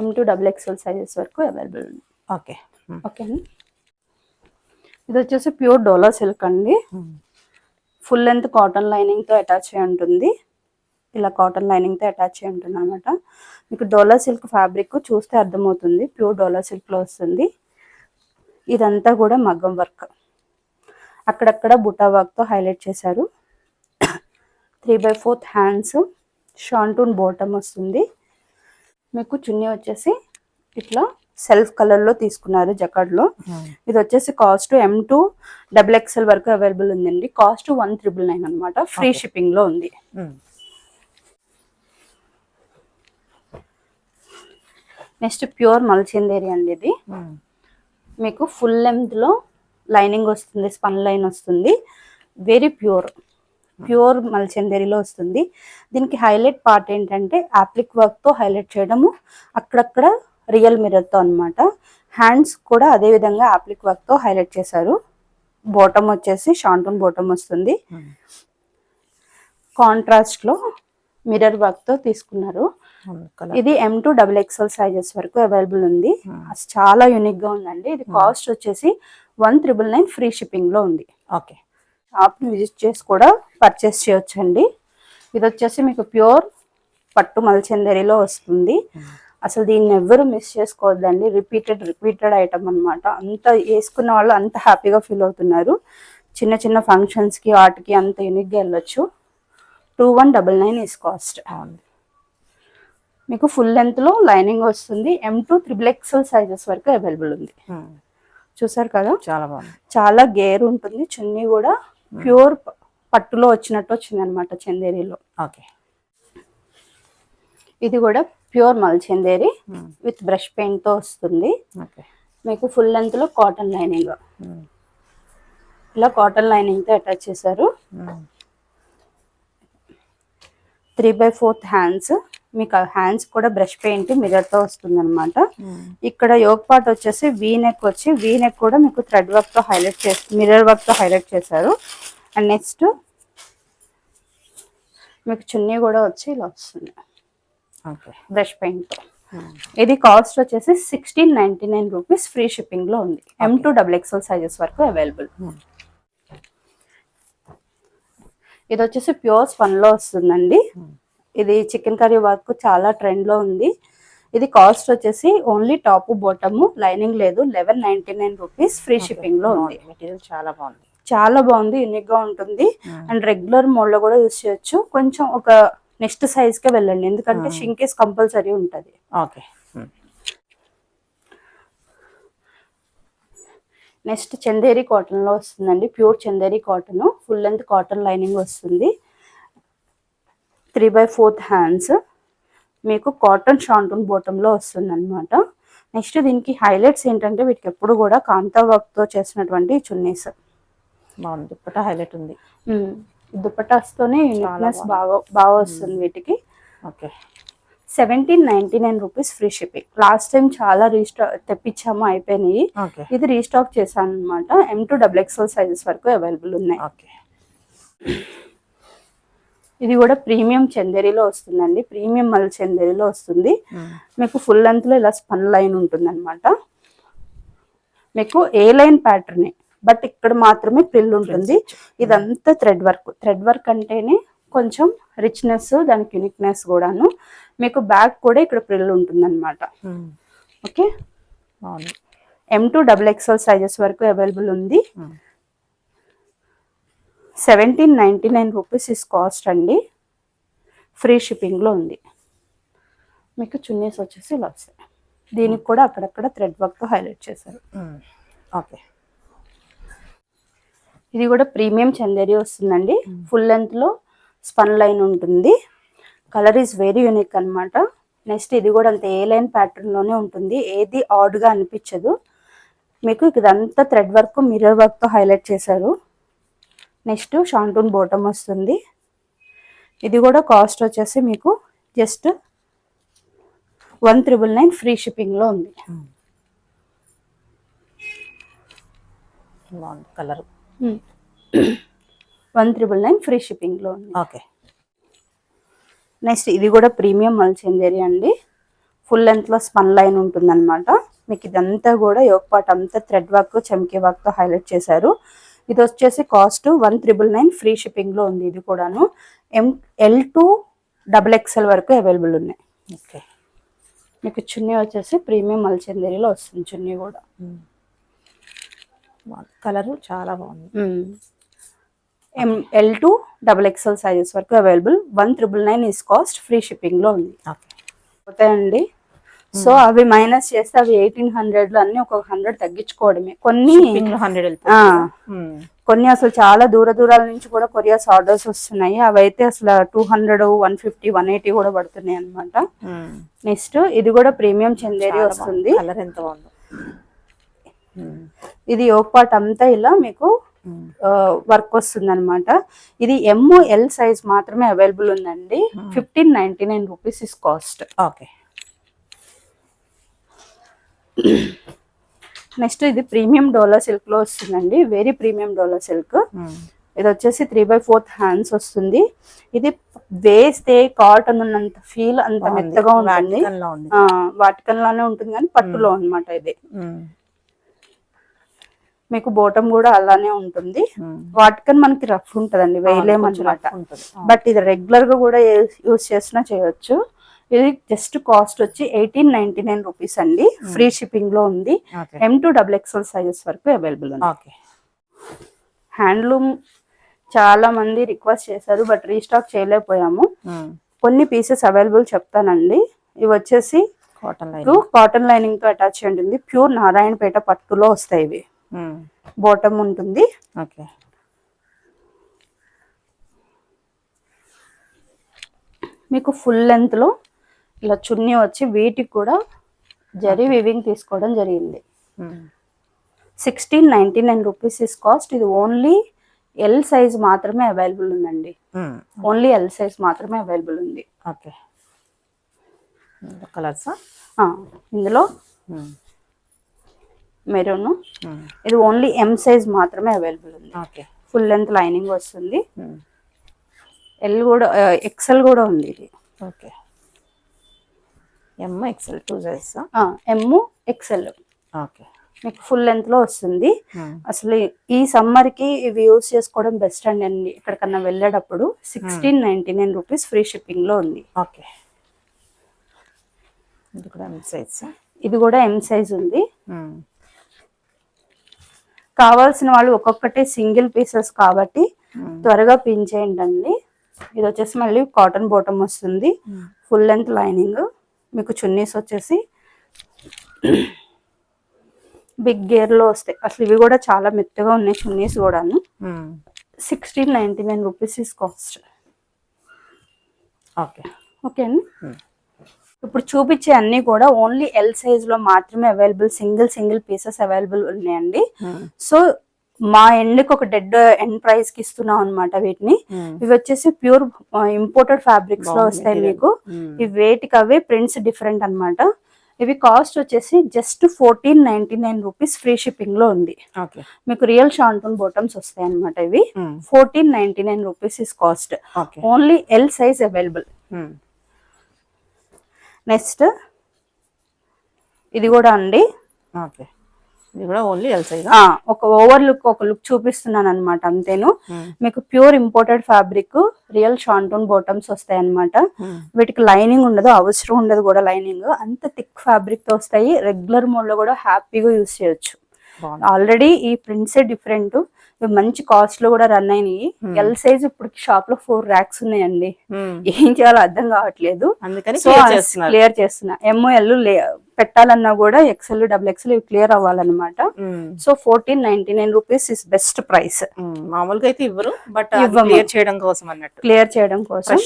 M2XXL సైజెస్ వరకు అవైలబుల్ ఉంది. ఓకే. ఓకే అండి. ఇది వచ్చేసి ప్యూర్ డోలా సిల్క్ అండి. ఫుల్ లెంత్ కాటన్ లైనింగ్తో అటాచ్ అయి ఉంటుంది. ఇలా కాటన్ లైనింగ్తో అటాచ్ అయి ఉంటుంది అనమాట. మీకు డోలా సిల్క్ ఫ్యాబ్రిక్ చూస్తే అర్థమవుతుంది, ప్యూర్ డోలా సిల్క్లో వస్తుంది. ఇదంతా కూడా మగ్గం వర్క్, అక్కడక్కడ బుటా వర్క్తో హైలైట్ చేశారు. 3/4 హ్యాండ్స్, షాంటూన్ బాటమ్ వస్తుంది. మీకు చున్నీ వచ్చేసి ఇట్లా సెల్ఫ్ కలర్లో తీసుకున్నారు జకార్డ్లో. ఇది వచ్చేసి కాస్ట్ M2XXL వరకు అవైలబుల్ ఉందండి. కాస్ట్ 1999 అనమాట, ఫ్రీ షిప్పింగ్లో ఉంది. నెక్స్ట్ ప్యూర్ మల్చిందేరి అండి. ఇది మీకు ఫుల్ లెంత్లో లైనింగ్ వస్తుంది, స్పన్ లైన్ వస్తుంది. వెరీ ప్యూర్ మల్చందేరిలో వస్తుంది. దీనికి హైలైట్ పార్ట్ ఏంటంటే యాప్లిక్ వర్క్తో హైలైట్ చేయడము, అక్కడక్కడ రియల్ మిర్రర్తో అనమాట. హ్యాండ్స్ కూడా అదే విధంగా యాప్లిక్ వర్క్తో హైలైట్ చేశారు. బాటమ్ వచ్చేసి షాంటూన్ బాటమ్ వస్తుంది. కాంట్రాస్ట్లో మిర్రర్ వర్క్ తో తీసుకున్నారు. కలర్ ఇది M2 XXL సైజెస్ వరకు అవైలబుల్ ఉంది. అసలు చాలా యూనిక్ గా ఉందండి. ఇది కాస్ట్ వచ్చేసి 1999 ఫ్రీ షిప్పింగ్ లో ఉంది. ఓకే. షాప్ ని విజిట్ చేసి కూడా పర్చేస్ చేయొచ్చండి. ఇది వచ్చేసి మీకు ప్యూర్ పట్టు మల్చందరిలో వస్తుంది. అసలు దీన్ని ఎవ్వరు మిస్ చేసుకోవద్దండి. రిపీటెడ్ ఐటమ్ అన్నమాట. అంత వేసుకున్న వాళ్ళు అంత హ్యాపీగా ఫీల్ అవుతున్నారు. చిన్న చిన్న ఫంక్షన్స్ కి వాటికి అంత యూనిక్ గా వెళ్ళొచ్చు. 2199 ఇస్ కాస్ట్. మీకు ఫుల్ లెంత్ లో లైనింగ్ వస్తుంది. M2 XXL సైజెస్ వరకు అవైలబుల్ ఉంది. చూసారు కదా, చాలా బాగుంది. చాలా గేర్ ఉంటుంది. చున్నీ కూడా ప్యూర్ పట్టులో వచ్చినట్టు వచ్చింది అనమాట, చందేరిలో. ఓకే. ఇది కూడా ప్యూర్ మల్ చందేరి విత్ బ్రష్ పెయింట్ తో వస్తుంది. ఓకే. మీకు ఫుల్ లెంత్ లో కాటన్ లైనింగ్, ఇలా కాటన్ లైనింగ్ తో అటాచ్ చేశారు. 3/4 హ్యాండ్స్. మీకు హ్యాండ్స్ కూడా బ్రష్ పెయింట్ మిర్రర్ తో వస్తుంది అనమాట. ఇక్కడ యోక్ పార్ట్ వచ్చేసి వీ నెక్ వచ్చి, వీ నెక్ కూడా మీకు థ్రెడ్ వర్క్ తో హైలైట్ చేసి మిర్రర్ వర్క్ తో హైలైట్ చేశారు. అండ్ నెక్స్ట్ మీకు చున్నీ కూడా వచ్చి ఇలా వస్తుంది బ్రష్ పెయింట్ తో. ఇది కాస్ట్ వచ్చేసి 1699 రూపీస్ ఫ్రీ షిప్పింగ్ లో ఉంది. M2 సైజెస్ వరకు అవైలబుల్. ఇది వచ్చేసి ప్యూర్ స్పన్ లో వస్తుందండి. ఇది చికెన్ కర్రీ వర్క్ చాలా ట్రెండ్ లో ఉంది. ఇది కాస్ట్ వచ్చేసి ఓన్లీ టాప్ బాటమ్, లైనింగ్ లేదు, 1199 రూపీస్ ఫ్రీ షిప్పింగ్ లో ఉంది. మెటీరియల్ చాలా బాగుంది, చాలా బాగుంది, యూనిక్ గా ఉంటుంది. అండ్ రెగ్యులర్ మోడ్ లో కూడా యూస్ చేయొచ్చు. కొంచెం ఒక నెక్స్ట్ సైజ్ కే వెళ్ళండి, ఎందుకంటే షింకేస్ కంపల్సరీ ఉంటది. ఓకే. నెక్స్ట్ చందేరి కాటన్ లో వస్తుందండి. Pure Chanderi cotton, full length cotton lining వస్తుంది. 3/4 హ్యాండ్స్. మీకు కాటన్ షాంటూన్ బాటమ్ లో వస్తుంది అనమాట. నెక్స్ట్ దీనికి హైలైట్స్ ఏంటంటే వీటికి ఎప్పుడు కూడా కాంతా వర్క్ తో చేసినటువంటి చున్నీస్. బాగుంది, దుపట్టా హైలైట్ ఉంది. దుపట్టాస్తోనే యూనిక్నెస్ బాగా వస్తుంది వీటికి. Okay. 1799 rupees free shipping. Last time చాలా తెప్పించాము, అయిపోయినాయి. ఇది రీస్టాక్ చేశాను అనమాట. M2 సైజెస్ వరకు అవైలబుల్ ఉన్నాయి. ఇది కూడా ప్రీమియం చందేరిలో వస్తుందండి. ప్రీమియం మల్ చందేరిలో వస్తుంది. మీకు ఫుల్ లెంత్ లో ఇలా స్పన్ లైన్ ఉంటుంది అనమాట. మీకు ఏ లైన్ ప్యాటర్న్, బట్ ఇక్కడ మాత్రమే ప్రిల్ ఉంటుంది. ఇదంతా థ్రెడ్ వర్క్. థ్రెడ్ వర్క్ అంటేనే కొంచెం రిచ్నెస్, దానికి యూనిక్నెస్ కూడాను. మీకు బ్యాక్ కూడా ఇక్కడ ప్రిల్ ఉంటుంది అనమాట. ఓకే. M2 సైజెస్ వరకు అవైలబుల్ ఉంది. 1799 రూపీస్ ఇస్ కాస్ట్ అండి. ఫ్రీ షిప్పింగ్ లో ఉంది. మీకు చున్నీస్ వచ్చేసి ఇలా వస్తాయి. దీనికి కూడా అక్కడక్కడ థ్రెడ్ వర్క్ తో హైలైట్ చేశారు. ఓకే. ఇది కూడా ప్రీమియం చందేరి వస్తుందండి. ఫుల్ లెంత్ లో స్పన్ లైన్ ఉంటుంది. కలర్ ఈజ్ వెరీ యూనిక్ అనమాట. నెక్స్ట్ ఇది కూడా అంత ఏ లైన్ ప్యాటర్న్ లోనే ఉంటుంది, ఏది ఆడ్ గా అనిపించదు. మీకు ఇదంతా థ్రెడ్ వర్క్, మిర్రర్ వర్క్ తో హైలైట్ చేశారు. నెక్స్ట్ షాంటూన్ బాటమ్ వస్తుంది. ఇది కూడా కాస్ట్ వచ్చేసి మీకు జస్ట్ 1999 ఫ్రీ షిప్పింగ్ లో ఉంది. కలర్ 1999 ఫ్రీ షిప్పింగ్ లో ఉంది. ఓకే. నెక్స్ట్ ఇది కూడా ప్రీమియం మల్ చందేరి అండి. ఫుల్ లెంత్ లో స్పన్ లైన్ ఉంటుంది అనమాట. మీకు ఇదంతా కూడా యోక్ పార్ట్ అంతా థ్రెడ్ వర్క్, చమ్కీ వర్క్ తో హైలైట్ చేశారు. ఇది వచ్చేసి కాస్ట్ 1999 ఫ్రీ షిప్పింగ్ లో ఉంది. ఇది కూడాను L2 వరకు అవైలబుల్ ఉన్నాయి. ఓకే. మీకు చున్నీ వచ్చేసి ప్రీమియం మల్ చందేరిలో వస్తుంది. చున్నీ కూడా కలర్ చాలా బాగుంది. L2 సైజెస్ వరకు available. 1999 is cost. Free shipping లో ఉంది. పోతాయండి. సో అవి మైనస్ చేస్తే అవి 1800 లో అన్ని ఒక 100 తగ్గించుకోవడమే. కొన్ని అసలు చాలా దూరాల నుంచి కూడా కొరియర్స్ ఆర్డర్స్ వస్తున్నాయి. అవి అయితే అసలు 200, 150, 180 కూడా పడుతున్నాయి అనమాట. నెక్స్ట్ ఇది కూడా ప్రీమియం చందేరి వస్తుంది. కలర్ ఎంత బాగుంది. ఇది యోక్ పార్ట్ అంతా ఇలా మీకు వర్క్ వస్తుంది అనమాట. ఇది ML సైజ్ మాత్రమే అవైలబుల్ ఉందండి. 1599 rupees is cost. Okay. Next ఇది ప్రీమియం డోలా సిల్క్ లో వస్తుందండి. వెరీ ప్రీమియం డోలా సిల్క్. ఇది వచ్చేసి 3/4 హ్యాండ్స్ వస్తుంది. ఇది వేస్తే కాటన్ ఉన్నంత ఫీల్ అంత మెత్తగా ఉంటుంది, వాటికన్ లానే ఉంటుంది కానీ పట్టులో అన్నమాట. ఇది మీకు బోటం కూడా అలానే ఉంటుంది. వాటికన్ మనకి రఫ్ ఉంటదండి, వేయలేమన్నమాట. బట్ ఇది రెగ్యులర్ గా కూడా యూస్ చేసినా చేయొచ్చు. ఇది జస్ట్ కాస్ట్ వచ్చి 1899 రూపీస్ అండి. ఫ్రీ షిప్పింగ్ లో ఉంది. M to XXL సైజెస్ వరకు అవైలబుల్ ఉంది. హ్యాండ్లూమ్ చాలా మంది రిక్వెస్ట్ చేశారు, బట్ రీస్టాక్ చేయలేకపోయాము. కొన్ని పీసెస్ అవైలబుల్ చెప్తానండి. ఇవి వచ్చేసి కాటన్ లైనింగ్ తో అటాచ్ ఉంటుంది. ప్యూర్ నారాయణపేట పట్టులో వస్తాయి ఇవి. బాటమ్ ఉంటుంది. మీకు ఫుల్ లెంత్ లో ఇలా చున్నీ వచ్చి వీటికి కూడా జరీ వివింగ్ తీసుకోవడం జరిగింది. 1699 రూపీస్ ఇస్ కాస్ట్. ఇది ఓన్లీ ఎల్ సైజ్ మాత్రమే అవైలబుల్ ఉందండి. ఓన్లీ ఎల్ సైజ్ మాత్రమే అవైలబుల్ ఉంది. ఇందులో మెరూన్, ఇది ఓన్లీ M సైజ్ మాత్రమే అవైలబుల్ ఉంది. ఫుల్ లెంత్ లైనింగ్ వస్తుంది. ఎల్ కూడా XL కూడా ఉంది. ఇది M XL 2 size. M XL మీకు ఫుల్ లెంత్ లో వస్తుంది. అసలు ఈ సమ్మర్ కి ఇవి యూస్ చేసుకోవడం బెస్ట్ అండి. ఎక్కడికన్నా వెళ్ళేటప్పుడు 1699 రూపీస్ ఫ్రీ షిప్పింగ్ లో ఉంది. ఇది కూడా M సైజ్ ఉంది. కావాల్సిన వాళ్ళు ఒక్కొక్కటి సింగిల్ పీసెస్ కాబట్టి త్వరగా పిన్ చేయండి. ఇది వచ్చేసి మళ్ళీ కాటన్ బాటమ్ వస్తుంది. Full length lining. మీకు చున్నీస్ వచ్చేసి బిగ్ గేర్ లో వస్తాయి. అసలు ఇవి కూడా చాలా మెత్తగా ఉన్నాయి చున్నీస్ కూడాను. 1699 రూపీస్ ఇస్ కాస్ట్. ఓకే అండి. ఇప్పుడు చూపించే అన్ని కూడా ఓన్లీ ఎల్ సైజ్ లో మాత్రమే అవైలబుల్. సింగిల్ పీసెస్ అవైలబుల్ ఉన్నాయండి. సో మా ఎండ్కి ఒక డెడ్ ఎండ్ ప్రైస్ కి ఇస్తున్నాం అనమాట వీటిని. ఇవి వచ్చేసి ప్యూర్ ఇంపోర్టెడ్ ఫ్యాబ్రిక్స్ లో వస్తాయి మీకు. ఇవి వేటికి అవే ప్రింట్స్ డిఫరెంట్ అన్నమాట. ఇవి కాస్ట్ వచ్చేసి జస్ట్ 1499 రూపీస్ ఫ్రీ షిప్పింగ్ లో ఉంది. మీకు రియల్ షాంటూన్ బాటమ్స్ వస్తాయి అనమాట. ఇవి 1499 rupees is cost. Only L size available. Next ఇది కూడా అండి. ఇది కూడా ఓన్లీ ఎల్ సైజ్. ఒక ఓవర్ లుక్, ఒక లుక్ చూపిస్తున్నాను అనమాట అంతేను. మీకు pure imported fabric real shantoon bottoms వస్తాయి అనమాట. వీటికి లైనింగ్ ఉండదు, అవసరం ఉండదు కూడా లైనింగ్. అంత థిక్ ఫ్యాబ్రిక్ తో వస్తాయి. రెగ్యులర్ మోడ్ లో కూడా హ్యాపీగా యూస్ చేయొచ్చు. ఆల్రెడీ ఈ ప్రింట్సే డిఫరెంట్. మంచి కాస్ట్ లో కూడా రన్ అయినాయి. ఎల్ సైజ్ ఇప్పుడు షాప్ లో 4 ర్యాక్స్ ఉన్నాయండి. ఏం చేయాలో అర్థం కావట్లేదు, క్లియర్ చేస్తున్నా. ML పెట్టాలన్నా కూడా XL XXL క్లియర్ అవ్వాలన్నమాట. So 1499 rupees is best price. మామూలుగా అయితే ఇవ్వరు, బట్ క్లియర్ చేయడం కోసం అన్నట్టు, క్లియర్ చేయడం కోసం, ఫ్రెష్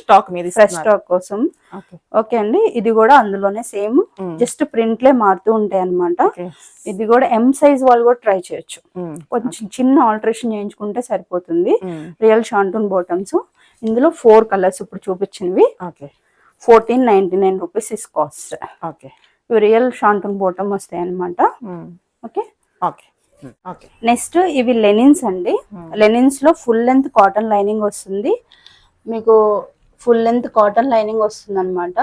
స్టాక్ కోసం. ఓకే అండి. ఇది కూడా అందులోనే సేమ్, జస్ట్ ప్రింట్లే మారుతూ ఉంటాయి అన్నమాట. ఇది కూడా M సైజ్ వాళ్ళు కూడా ట్రై చేయొచ్చు. కొంచెం చిన్న ఆల్టరేషన్ చేయించుకుంటే సరిపోతుంది. Real shantoon bottoms. ఇందులో 4 కలర్స్ ఇప్పుడు చూపించినవి. 1499 rupees is cost. Real shantoon bottom వస్తాయి అన్నమాట. ఓకే. నెక్స్ట్ ఇవి లెనిన్స్ అండి. లెనిన్స్ లో ఫుల్ లెంత్ కాటన్ లైనింగ్ వస్తుంది. మీకు ఫుల్ లెంత్ కాటన్ లైనింగ్ వస్తుంది అనమాట.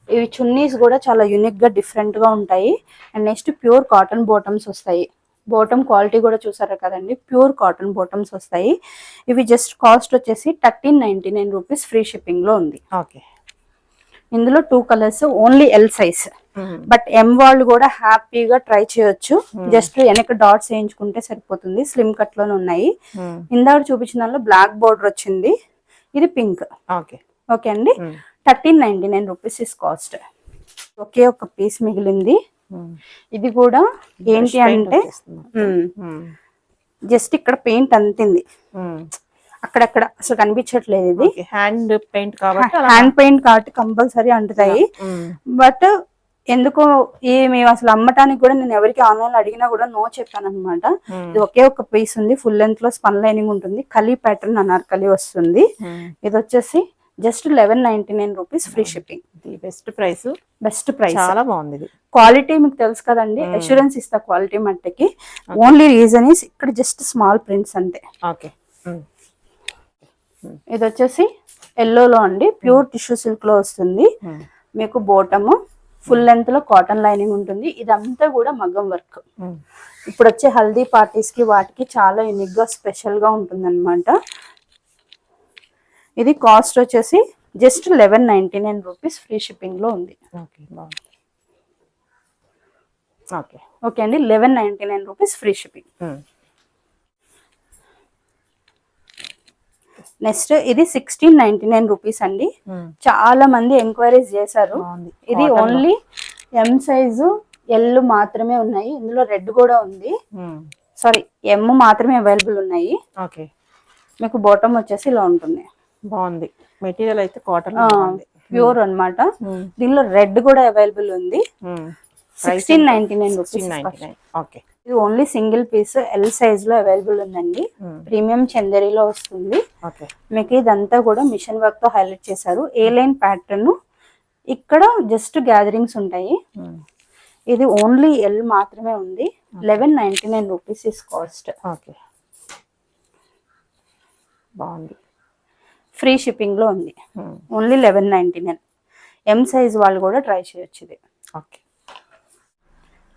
ఇవి చున్నీస్ కూడా చాలా యూనిక్ గా డిఫరెంట్ గా ఉంటాయి. And next pure cotton bottoms వస్తాయి. బాటమ్ క్వాలిటీ కూడా చూసారా కదండి, ప్యూర్ కాటన్ బాటమ్స్ వస్తాయి. ఇవి జస్ట్ కాస్ట్ వచ్చేసి 1399 రూపీస్ ఫ్రీ షిప్పింగ్ లో ఉంది. ఇందులో 2 colours, only L size. But M వాళ్ళు కూడా హ్యాపీగా ట్రై చేయొచ్చు. జస్ట్ వెనక డాట్స్ వేయించుకుంటే సరిపోతుంది. స్లిమ్ కట్ లోనే ఉన్నాయి. ఇందాక చూపించిన దానిలో బ్లాక్ బోర్డర్ వచ్చింది. ఇది పింక్. ఓకే అండి. 1399 రూపీస్ ఇస్ కాస్ట్. ఒకే ఒక పీస్ మిగిలింది. ఇది కూడా ఏంటి అంటే జస్ట్ ఇక్కడ పెయింట్ అంతింది, అక్కడక్కడ అసలు కనిపించట్లేదు. ఇది హ్యాండ్ పెయింట్ కాబట్టి, హ్యాండ్ పెయింట్ కాబట్టి కంపల్సరీ అంటుతాయి. బట్ ఎందుకో మేము అసలు అమ్మటానికి కూడా నేను ఎవరికి ఆన్లైన్ అడిగినా కూడా నో చెప్పాను అనమాట. ఇది ఒకే ఒక పీస్ ఉంది. ఫుల్ లెంత్ లో స్పన్ లైనింగ్ ఉంటుంది. కలీ ప్యాటర్న్ అనార్కలి వస్తుంది. ఇది వచ్చేసి just 1199 rupees free shipping. Best price. చాలా బాగుంది. క్వాలిటీ మీకు తెలుసు కదండి, అష్యూరెన్స్ ఇస్తా క్వాలిటీ మట్టికి. ఓన్లీ రీజన్ ఇస్ ఇక్కడ జస్ట్ స్మాల్ ప్రింట్స్ అంతే. ఇది వచ్చేసి ఎల్లోలో అండి, ప్యూర్ టిష్యూ సిల్క్ లో వస్తుంది మీకు. బోటము ఫుల్ లెంత్ లో కాటన్ లైనింగ్ ఉంటుంది. ఇదంతా కూడా మగ్గం వర్క్. ఇప్పుడు వచ్చే హల్దీ పార్టీస్ కి వాటికి చాలా యూనిక్ గా స్పెషల్ గా ఉంటుంది అనమాట. ఇది కాస్ట్ వచ్చేసి జస్ట్ 1199 రూపీస్, ఫ్రీ షిప్పింగ్ లో ఉంది. ఓకే అండి, 1199 రూపీస్, ఫ్రీ షిప్పింగ్. నెక్స్ట్ ఇది 1699 రూపీస్ అండి. చాలా మంది ఎంక్వైరీస్ చేశారు. ఇది ఓన్లీ ఎం సైజు, ఎల్ మాత్రమే ఉన్నాయి. ఇందులో రెడ్ కూడా ఉంది. సారీ, ఎం మాత్రమే అవైలబుల్ ఉన్నాయి. ఓకే, మీకు బాటమ్ వచ్చేసి ఇలా ఉంటుంది. బాగుంది. మెటీరియల్ అయితే కాటన్ ప్యూర్ అన్నమాట. దీనిలో రెడ్ కూడా అవైలబుల్ ఉంది. 1699 రూపీస్. ఓకే, ఇది only single piece L size లో అవైలబుల్ ఉందండి. ప్రీమియం చందేరిలో వస్తుంది. మీకు ఇదంతా కూడా మిషన్ వర్క్ తో హైలైట్ చేశారు. ఏ లైన్ ప్యాటర్న్, ఇక్కడ జస్ట్ గ్యాదరింగ్స్ ఉంటాయి. ఇది ఓన్లీ ఎల్ మాత్రమే ఉంది. 1199 రూపీస్ ఇస్ కాస్ట్. ఓకే, బాగుంది. ఫ్రీ షిప్పింగ్ లో ఉంది. ఓన్లీ 1199. ఎం సైజ్ వాళ్ళు కూడా ట్రై చేయొచ్చు ఇది. ఓకే,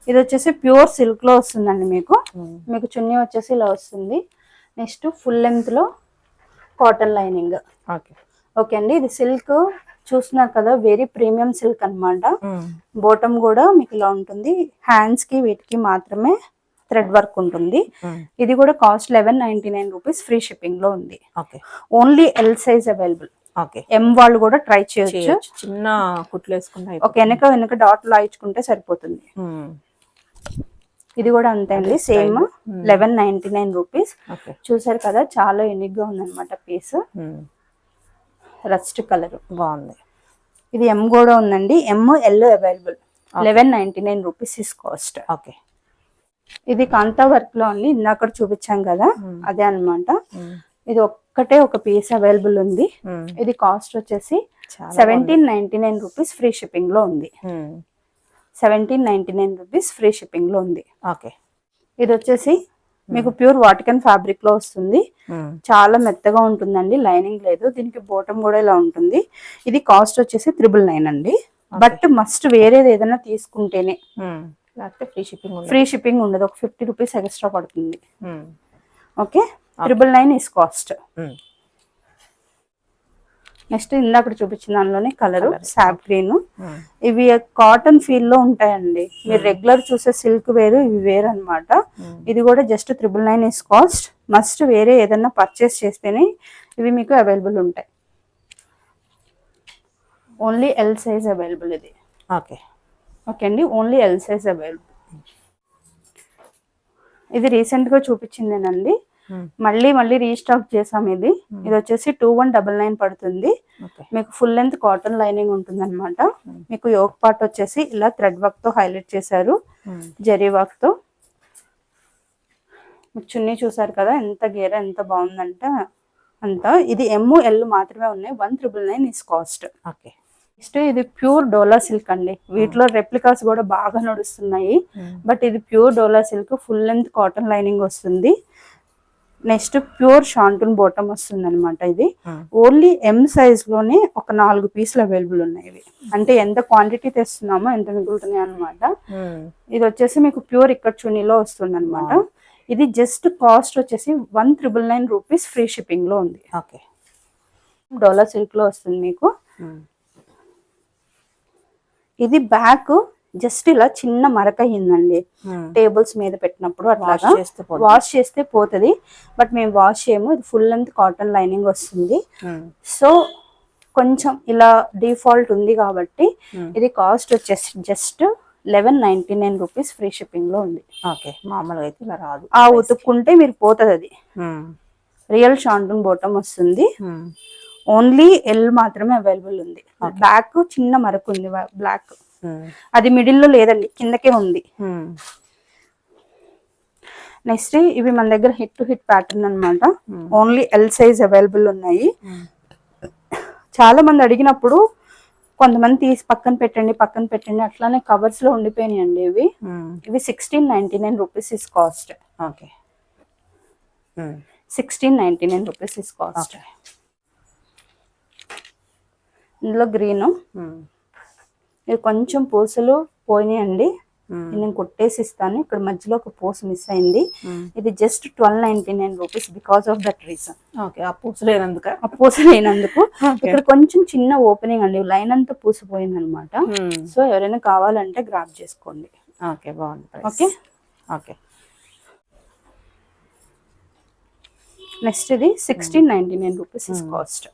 ఇది వచ్చేసి ప్యూర్ సిల్క్ లో వస్తుందండి మీకు. మీకు చున్నీ వచ్చేసి ఇలా వస్తుంది. నెక్స్ట్ ఫుల్ లెంత్ లో కాటన్ లైనింగ్. ఓకే అండి, ఇది సిల్క్ చూస్తున్నారు కదా, వెరీ ప్రీమియం సిల్క్ అన్నమాట. బాటమ్ కూడా మీకు ఇలా ఉంటుంది. హ్యాండ్స్ కి వీటికి మాత్రమే థ్రెడ్ వర్క్ ఉంటుంది. ఇది కూడా కాస్ట్ 1199 రూపీస్, ఫ్రీ షిప్పింగ్ లో ఉంది. Only L size available. M వాళ్ళు కూడా ట్రై చేయొచ్చు. చిన్న కుట్లు వేసుకుంటే ఒక వెనక డాట్ లాయించుకుంటే సరిపోతుంది. ఇది కూడా అంతే అండి, సేమ్ 1199 రూపీస్. చూసారు కదా, చాలా యూనిక్ గా ఉందన్నమాట పీస్. రస్ట్ కలర్ బాగుంది. ఇది ఎం కూడా ఉందండి. M L available. 1199 rupees is cost. Okay, ఇది కాంతా వర్క్ లో ఉంది. ఇందాక చూపించాం కదా, అదే అన్నమాట. ఇది ఒక్కటే ఒక పీస్ అవైలబుల్ ఉంది. ఇది కాస్ట్ వచ్చేసి 1799 రూపీస్, ఫ్రీ షిప్పింగ్ లో ఉంది. 1799 రూపీస్, ఫ్రీ షిప్పింగ్ లో ఉంది. ఓకే, ఇది వచ్చేసి మీకు ప్యూర్ వాటికన్ ఫ్యాబ్రిక్ లో వస్తుంది. చాలా మెత్తగా ఉంటుందండి, లైనింగ్ లేదు. దీనికి బాటమ్ కూడా ఇలా ఉంటుంది. ఇది కాస్ట్ వచ్చేసి 999 అండి. బట్ మస్ట్ వేరేది ఏదైనా తీసుకుంటేనే, లేకపోతే ఫ్రీ షిప్పింగ్ ఉండదు. ఒక 50 రూపీస్ ఎక్స్ట్రా పడుతుంది. Okay, 999 is cost. నెక్స్ట్ ఇందాక చూపించిన దానిలోనే కలర్ సాప్ గ్రీన్. ఇవి కాటన్ ఫీల్ లో ఉంటాయండి. మీరు రెగ్యులర్ చూసే సిల్క్ వేరు, ఇవి వేరు అనమాట. ఇది కూడా జస్ట్ 999 ఇస్ కాస్ట్. మస్ట్ వేరే ఏదన్నా పర్చేస్ చేస్తేనే ఇవి మీకు అవైలబుల్ ఉంటాయి. ఓన్లీ ఎల్ సైజ్ అవైలబుల్ ఇది. ఓకే, ఓకే అండి, ఓన్లీ ఎల్ సైజ్ అవైలబుల్. ఇది రీసెంట్ గా చూపించిందేనండి. మళ్ళీ రీస్టాక్ చేసాం. ఇది వచ్చేసి 2199 పడుతుంది. మీకు ఫుల్ లెంత్ కాటన్ లైనింగ్ ఉంటుంది అనమాట. మీకు యోక్ పార్ట్ వచ్చేసి ఇలా థ్రెడ్ వర్క్ తో హైలైట్ చేశారు, జరీ వర్క్ తో. మీకు చున్నీ చూసారు కదా, ఎంత గేర ఎంత బాగుందంటే అంత. ఇది ఎమ్ ఎల్ మాత్రమే ఉన్నాయి. 1999 ఇస్ కాస్ట్. ఓకే, నెక్స్ట్ ఇది ప్యూర్ డోలా సిల్క్ అండి. వీటిలో రెప్లికాస్ కూడా బాగా నడుస్తున్నాయి. బట్ ఇది pure dola silk, full length cotton lining వస్తుంది. నెక్స్ట్ ప్యూర్ షాంటూన్ బాటమ్ వస్తుంది అనమాట. ఇది ఓన్లీ ఎం సైజ్ లోనే ఒక 4 పీసులు అవైలబుల్ ఉన్నాయి. ఇవి అంటే ఎంత క్వాంటిటీ తెస్తున్నామో ఎంత మిగులుతున్నాయి అనమాట. ఇది వచ్చేసి మీకు ప్యూర్ ఇక్కడ చున్నీలో వస్తుంది అనమాట. ఇది జస్ట్ కాస్ట్ వచ్చేసి 1999 రూపీస్, ఫ్రీ షిప్పింగ్ లో ఉంది. ఓకే, డోలా సిల్క్ లో వస్తుంది మీకు. ఇది బ్యాక్ జస్ట్ ఇలా చిన్న మరక అయిందండి. టేబుల్స్ మీద పెట్టినప్పుడు అట్లాగా వాష్ చేస్తే పోతుంది. బట్ మేము వాష్ చేయము. ఇది ఫుల్ లెంత్ కాటన్ లైనింగ్ వస్తుంది. సో కొంచెం ఇలా డిఫాల్ట్ ఉంది కాబట్టి ఇది కాస్ట్ వచ్చేసి జస్ట్ 1199 రూపీస్, ఫ్రీ షిప్పింగ్ లో ఉంది. ఓకే, మామూలుగా అయితే ఇలా రాదు. ఉతుక్కుంటే మీరు పోతుంది. అది రియల్ షాంటూన్ బాటమ్ వస్తుంది. ఓన్లీ ఎల్ మాత్రమే అవైలబుల్ ఉంది. బ్యాక్ చిన్న మరకు ఉంది బ్లాక్. అది మిడిల్ లో లేదండి, కిందకే ఉంది. నెక్స్ట్ ఇవి మన దగ్గర హిట్ టు హిట్ ప్యాటర్న్ అనమాట. ఓన్లీ ఎల్ సైజ్ అవైలబుల్ ఉన్నాయి. చాలా మంది అడిగినప్పుడు కొంతమంది తీసి పక్కన పెట్టండి అట్లానే కవర్స్ లో ఉండిపోయినాయండి. ఇవి 1699 rupees is cost. Okay, 1699 rupees is cost. ఇందులో గ్రీన్, ఇది కొంచెం పూసలు పోయినాయండి, నేను కుట్టేసి ఇస్తాను. ఇక్కడ మధ్యలో ఒక పూస మిస్ అయింది. ఇది just 1299 rupees because of that reason. Okay, ఆ పూస లేనందుకు. ఇక్కడ కొంచెం చిన్న ఓపెనింగ్ అండి, లైన్ అంతా పూసిపోయింది అనమాట. సో ఎవరైనా కావాలంటే గ్రాప్ చేసుకోండి. ఓకే, బాగుంది. ఓకే ఓకే, నెక్స్ట్ ఇది 1699 రూపీస్ ఇస్ కాస్ట్.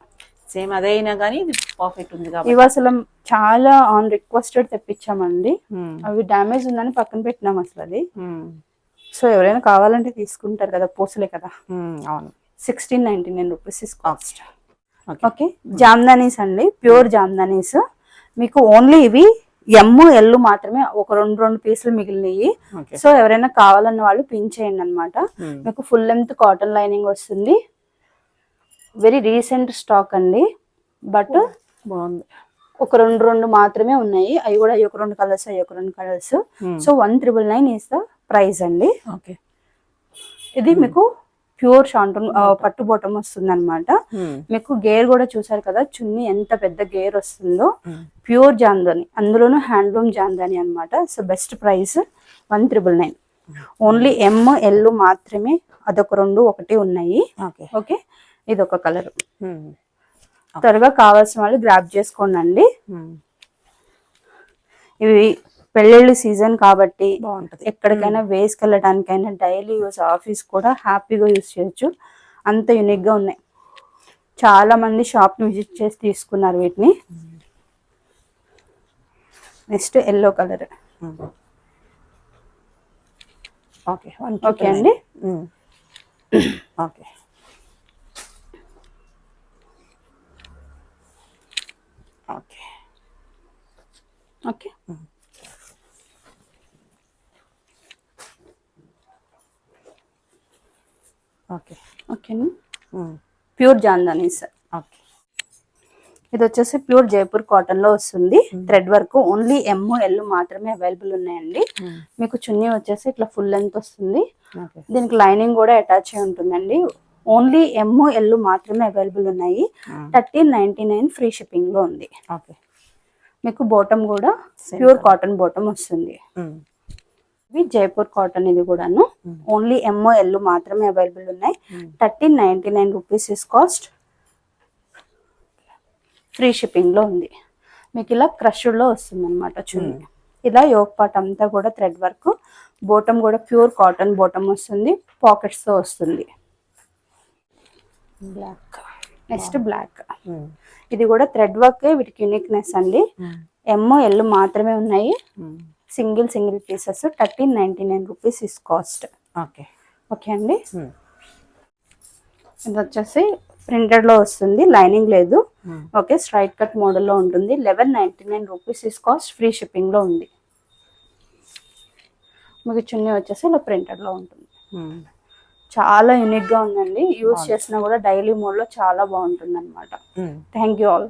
సేమ్ అదే అయినా కానీ ఇది పర్ఫెక్ట్ ఉంది కాబట్టి. ఇవి అసలు చాలా ఆన్ రిక్వెస్టెడ్ తెప్పించామండి, అవి డ్యామేజ్ ఉందని పక్కన పెట్టినాం అసలు అది. సో ఎవరైనా కావాలంటే తీసుకుంటారు కదా, పూసలే కదా. అవును, 1699 rupees is cost. Okay, jamdanis అండి, ప్యూర్ జామ్దానీస్. మీకు ఓన్లీ ఇవి ఎల్ మాత్రమే, ఒక రెండు పీసులు మిగిలినవి. సో ఎవరైనా కావాలన్న వాళ్ళు పిన్ చేయండి అనమాట. మీకు ఫుల్ లెంత్ కాటన్ లైనింగ్ వస్తుంది. వెరీ రీసెంట్ స్టాక్ అండి, బట్ బాగుంది. ఒక రెండు మాత్రమే ఉన్నాయి. అవి కూడా ఒక రెండు colours. So 1399 is the price అండి. ఓకే, ఇది మీకు ప్యూర్ షాంటన్ పట్టు బోటం వస్తుంది అనమాట. మీకు గేర్ కూడా చూసారు కదా, చున్నీ ఎంత పెద్ద గేర్ వస్తుందో. ప్యూర్ జాందాని, అందులోనూ హ్యాండ్లూమ్ జాందాని అనమాట. So best price 1399. Only L మాత్రమే, అదొక ఒకటి ఉన్నాయి. ఓకే, ఇది ఒక కలర్. త్వరగా కావాల్సిన వాళ్ళు గ్రాప్ చేసుకోండి. ఇవి పెళ్ళిళ్ళు సీజన్ కాబట్టి బాగుంటుంది, ఎక్కడికైనా వేసుకెళ్ళడానికైనా డైలీ యూస్, ఆఫీస్ కూడా హ్యాపీగా యూస్ చేయొచ్చు. అంత యూనిక్ గా ఉన్నాయి. చాలా మంది షాప్ ని విజిట్ చేసి తీసుకున్నారు వీటిని. Next yellow colour. Okay, okay అండి. Okay, okay, okay. Okay, okay అండి. ప్యూర్ జాందానీస్. ఓకే, ఇది వచ్చేసి ప్యూర్ జైపూర్ కాటన్ లో వస్తుంది. థ్రెడ్ వర్క్, ఓన్లీ ఎల్ మాత్రమే అవైలబుల్ ఉన్నాయండి. మీకు చున్నీ వచ్చేసి ఇట్లా ఫుల్ లెంత్ వస్తుంది. దీనికి లైనింగ్ కూడా అటాచ్ అయి ఉంటుందండి. ఓన్లీ ఎల్ మాత్రమే అవైలబుల్ ఉన్నాయి. 1399 ఫ్రీ షిప్పింగ్ లో ఉంది. ఓకే, మీకు బాటమ్ కూడా ప్యూర్ కాటన్ బాటమ్ వస్తుంది. ఇవి జైపూర్ కాటన్, ఇది కూడాను ఓన్లీ ఎల్ మాత్రమే అవైలబుల్ ఉన్నాయి. 1399 rupees is cost. Free shipping లో ఉంది. మీకు ఇలా క్రష్డ్ లో వస్తుంది అనమాట చున్నీ. ఇలా యోక్ పార్ట్ అంతా కూడా థ్రెడ్ వర్క్, బాటమ్ కూడా ప్యూర్ కాటన్ బాటమ్ వస్తుంది. పాకెట్స్ తో వస్తుంది. బ్లాక్. Next black. ఇది కూడా థ్రెడ్ వర్క్, వీటికి యూనిక్నెస్ అండి. ఎల్ మాత్రమే ఉన్నాయి. Single pieces. 1399 rupees is cost. Okay, okay అండి. ఇది వచ్చేసి ప్రింటెడ్ లో వస్తుంది, లైనింగ్ లేదు. ఓకే, స్ట్రైట్ కట్ మోడల్ లో ఉంటుంది. 1199 rupees is cost. Free shipping లో ఉంది. మీకు చున్నీ వచ్చేసి ఇలా ప్రింటెడ్ లో ఉంటుంది. చాలా యూనిక్ గా ఉందండి. యూజ్ చేసినా కూడా డైలీ మోడ్ లో చాలా బాగుంటుంది అనమాట. Thank you all.